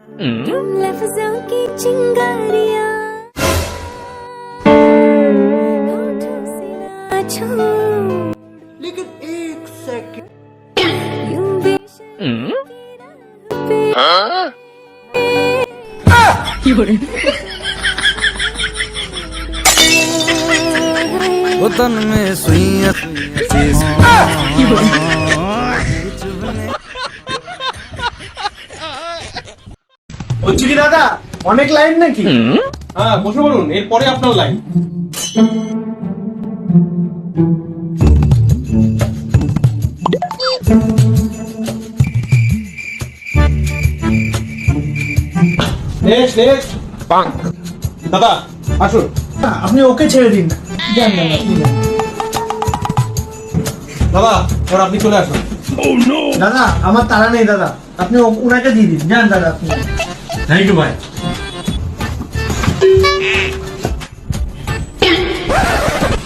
तुम लफ्जों की चिंगारियां होठों से ना छू, लेकिन एक सेकंड यूं बेशर्मी पे वतन में सुइयां বলছি কি দাদা অনেক লাইন নাকি? হ্যাঁ বসে বলুন, এরপরে আপনার লাইন। নেক্সট নেক্সট দাদা আসুন। আপনি ওকে ছেড়ে দিন না, যান না আপনি যান। দাদা এবার আপনি চলে আসুন। দাদা আমার তাড়া নেই দাদা, আপনি ওনাকে দিয়ে দিন, যান দাদা আপনি। থ্যাংক ইউ ভাই।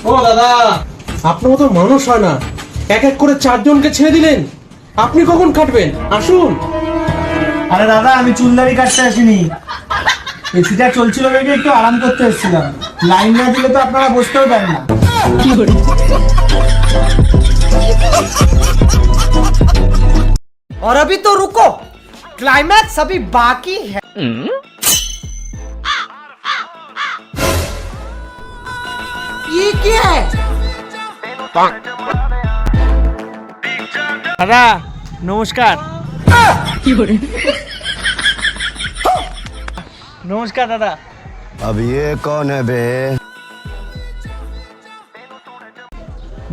ও দাদা, আপনার মতো মানুষ হয় না, এক এক করে 4 জনকে ছেড়ে দিলেন। আপনি কখন কাটবেন? আসুন। আরে দাদা আমি চুলদারি কাটতে আসিনি, এসিটা চলছিল দেখে একটু আরাম করতে এসেছিলাম। লাইন না দিলে তো আপনারা বসতেও দেন না। और अभी तो रुको, क्लाइमैक्स अभी बाकी है। ये क्या है? দাদা নমস্কার। নমস্কার দাদা। अब ये कौन है बे?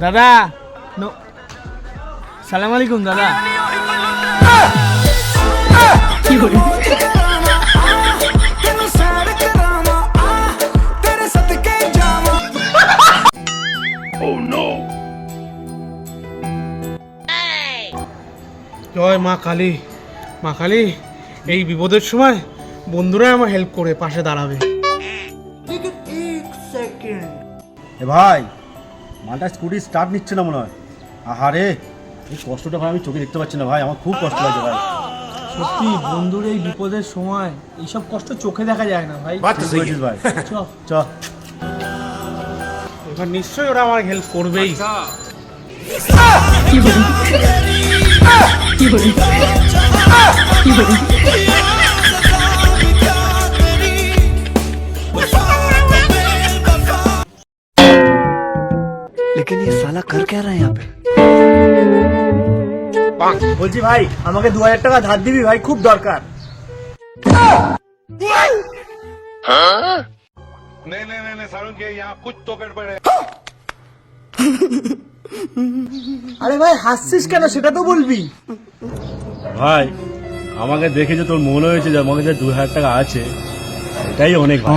দাদা সালাম আলাইকুম দাদা। জয় মা কালী। মা কালী, এই বিপদের সময় বন্ধুরাই আমার হেল্প করে পাশে দাঁড়াবে। এ ভাই, মালটা স্কুটি স্টার্ট নিচ্ছে না মনে হয়। আহারে, এই কষ্টটা ভাই আমি চোখে দেখতে পাচ্ছি না ভাই, আমার খুব কষ্ট লাগছে ভাই। সত্যি বন্ধুর এই বিপদের সময় এইসব কষ্ট চোখে দেখা যায় না ভাই। ঠিক বলেছিস ভাই। চ চ। এবার নিশ্চয়ই ওরা আমার হেল্প করবেই। लेकिन ये साला कर क्या रहा है यहाँ पे? বলছি ভাই আমাকে 2000 টাকা ধার দিবি ভাই, খুব দরকার। नहीं सारुण के यहाँ कुछ तो गड़बड़ है। আরে ভাই হাসছিস কেন সেটা তো বলবি। ভাই আমাকে দেখে যে তোর মনে হয়েছে যে আমাকে যে 2000 টাকা আছে, এটাই অনেক ভাই।